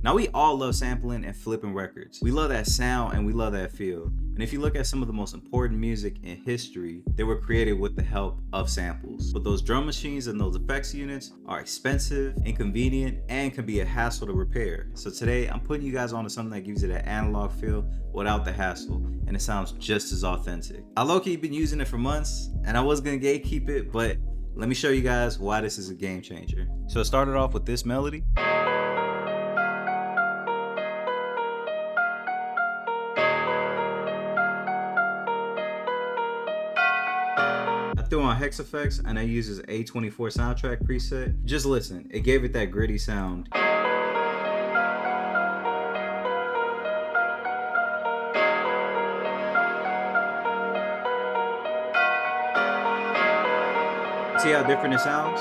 Now we all love sampling and flipping records. We love that sound and we love that feel. And if you look at some of the most important music in history, they were created with the help of samples. But those drum machines and those effects units are expensive, inconvenient, and can be a hassle to repair. So today I'm putting you guys onto something that gives you that analog feel without the hassle, and it sounds just as authentic. I low-key been using it for months, and I was gonna gatekeep it, but let me show you guys why this is a game changer. So it started off with this melody. I threw on Hex FX and I used his A24 soundtrack preset. Just listen, it gave it that gritty sound. See how different it sounds?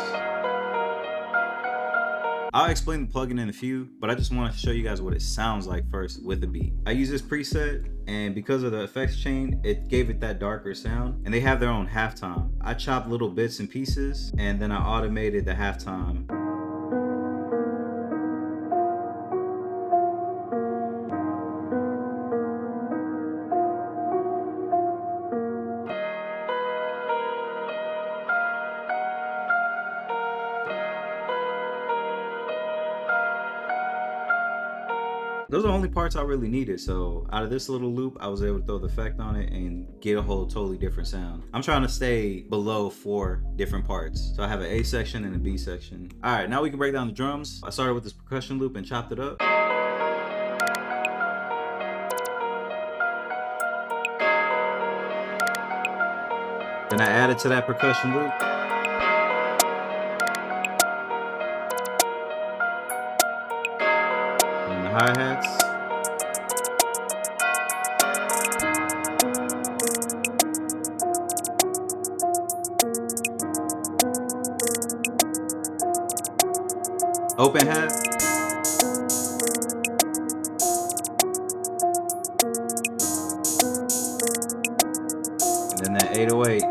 I'll explain the plugin in a few, but I just want to show you guys what it sounds like first with the beat. I use this preset, and because of the effects chain, it gave it that darker sound, and they have their own halftime. I chopped little bits and pieces, and then I automated the halftime. Those are the only parts I really needed, so out of this little loop, I was able to throw the effect on it and get a whole totally different sound. I'm trying to stay below 4 different parts. So I have an A section and a B section. All right, now we can break down the drums. I started with this percussion loop and chopped it up. Then I added to that percussion loop. And the hi-hats. Open hat. And then that 808.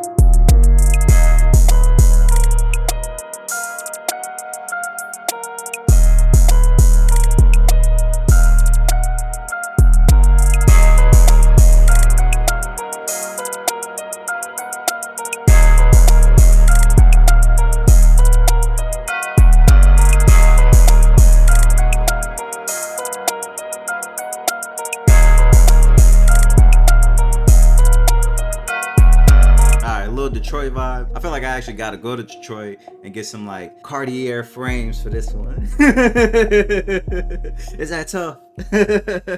Detroit vibe. I feel like I actually gotta go to Detroit and get some like Cartier frames for this one. Is that tough?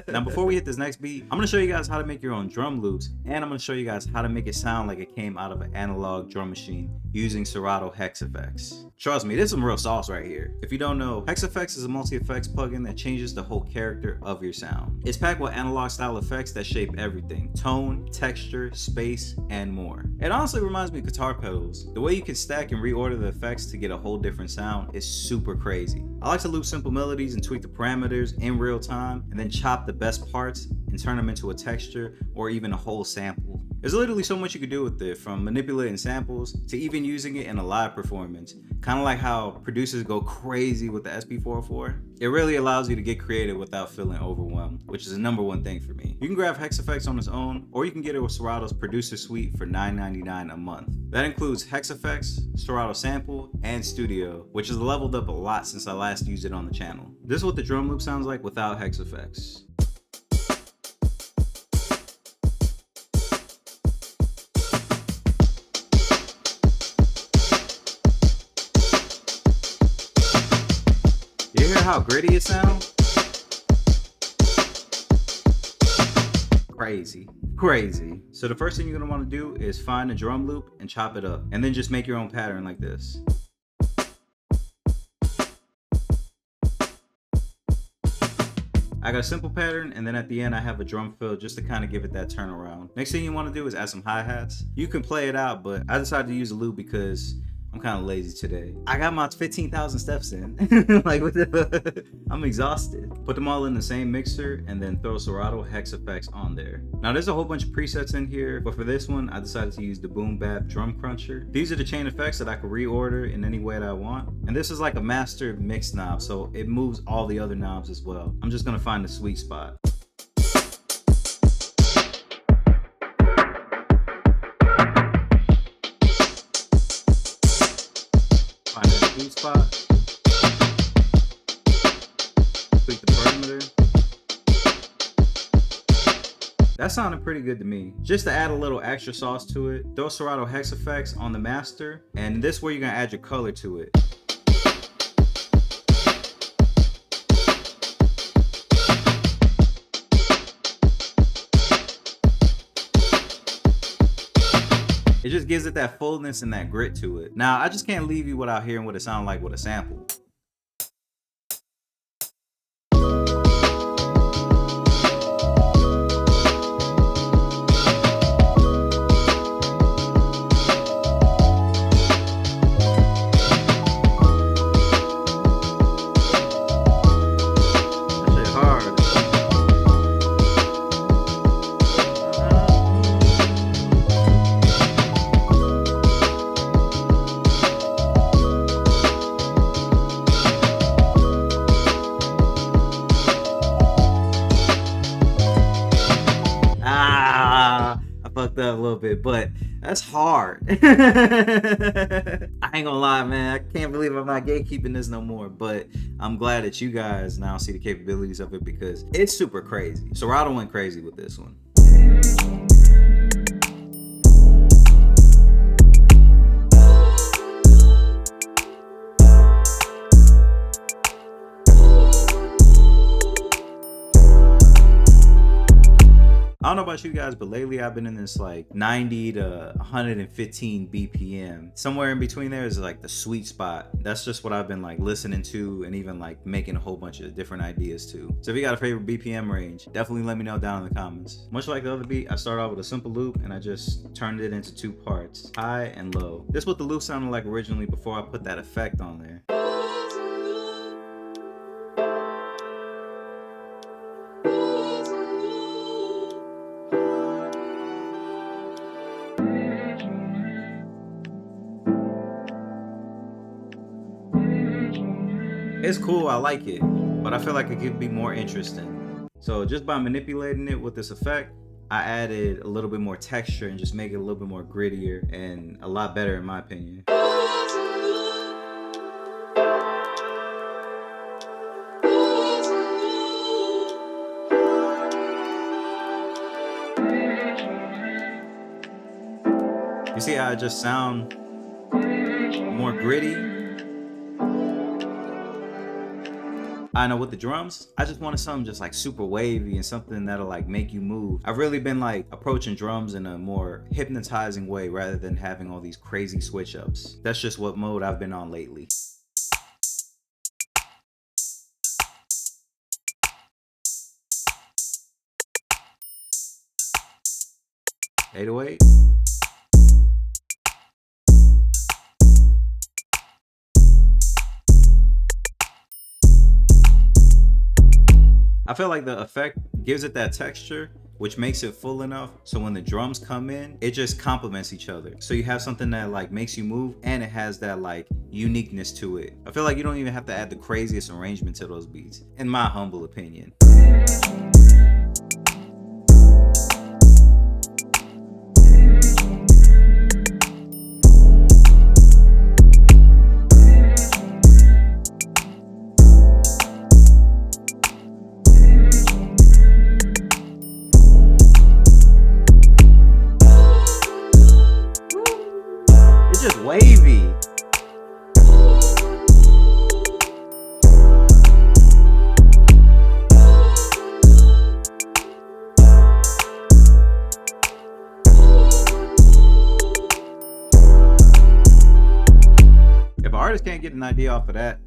Now before we hit this next beat, I'm gonna show you guys how to make your own drum loops, and I'm gonna show you guys how to make it sound like it came out of an analog drum machine using Serato Hex FX. Trust me, this is some real sauce right here. If you don't know, Hex FX is a multi-effects plugin that changes the whole character of your sound. It's packed with analog style effects that shape everything: tone, texture, space, and more. It honestly reminds me of guitar pedals. The way you can stack and reorder the effects to get a whole different sound is super crazy. I like to loop simple melodies and tweak the parameters in real time, and then chop the best parts and turn them into a texture or even a whole sample. There's literally so much you can do with it, from manipulating samples to even using it in a live performance. Kind of like how producers go crazy with the SP404. It really allows you to get creative without feeling overwhelmed, which is the #1 thing for me. You can grab Hex FX on its own, or you can get it with Serato's producer suite for $9.99 a month. That includes Hex FX, Serato Sample, and Studio, which has leveled up a lot since I last used it on the channel. This is what the drum loop sounds like without Hex FX. You hear how gritty it sounds? Crazy. So the first thing you're gonna want to do is find a drum loop and chop it up, and then just make your own pattern like this. I got a simple pattern, and then at the end I have a drum fill just to kind of give it that turnaround. Next thing you want to do is add some hi-hats. You can play it out, but I decided to use a loop because I'm I'm kind of lazy today. I got my 15,000 steps in. Like, what the I'm exhausted. Put them all in the same mixer and then throw Serato Hex FX on there. Now there's a whole bunch of presets in here, but for this one, I decided to use the Boom Bap Drum Cruncher. These are the chain effects that I could reorder in any way that I want. And this is like a master mix knob, so it moves all the other knobs as well. I'm just gonna find the sweet spot. Find that sweet spot. Tweak the parameter. That sounded pretty good to me. Just to add a little extra sauce to it, throw Serato Hex FX on the master, and this is where you're gonna add your color to it. It just gives it that fullness and that grit to it. Now, I just can't leave you without hearing what it sounds like with a sample. Fucked up a little bit, but that's hard. I ain't gonna lie, man. I can't believe I'm not gatekeeping this no more, but I'm glad that you guys now see the capabilities of it because it's super crazy. Serato went crazy with this one. I don't know about you guys, but lately I've been in this like 90 to 115 BPM. Somewhere in between there is like the sweet spot. That's just what I've been like listening to and even like making a whole bunch of different ideas to. So if you got a favorite BPM range, definitely let me know down in the comments. Much like the other beat, I started off with a simple loop and I just turned it into 2 parts, high and low. This is what the loop sounded like originally before I put that effect on there. It's cool, I like it, but I feel like it could be more interesting. So just by manipulating it with this effect, I added a little bit more texture and just make it a little bit more grittier and a lot better in my opinion. You see how I just sound more gritty? I know with the drums, I just wanted something just like super wavy and something that'll like make you move. I've really been like approaching drums in a more hypnotizing way rather than having all these crazy switch ups. That's just what mode I've been on lately. 808. I feel like the effect gives it that texture, which makes it full enough so when the drums come in, it just complements each other. So you have something that like makes you move and it has that like uniqueness to it. I feel like you don't even have to add the craziest arrangement to those beats, in my humble opinion. Just wavy. If an artist can't get an idea off of that,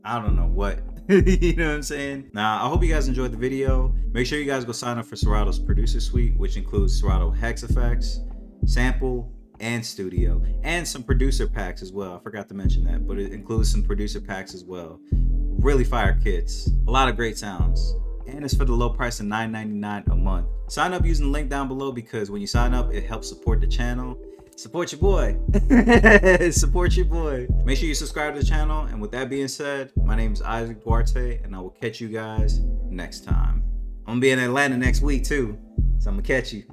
I don't know what. You know what I'm saying? Now, I hope you guys enjoyed the video. Make sure you guys go sign up for Serato's producer suite, which includes Serato Hex FX, Sample, and studio, and some producer packs as well. I forgot to mention that, but it includes some producer packs as well. Really fire kits, a lot of great sounds, and it's for the low price of $9.99 a month. Sign up using the link down below, because when you sign up, it helps support the channel. Support your boy. Support your boy. Make sure you subscribe to the channel. And with that being said, my name is Duarte, and I will catch you guys next time. I'm gonna be in Atlanta next week too, so I'm gonna catch you.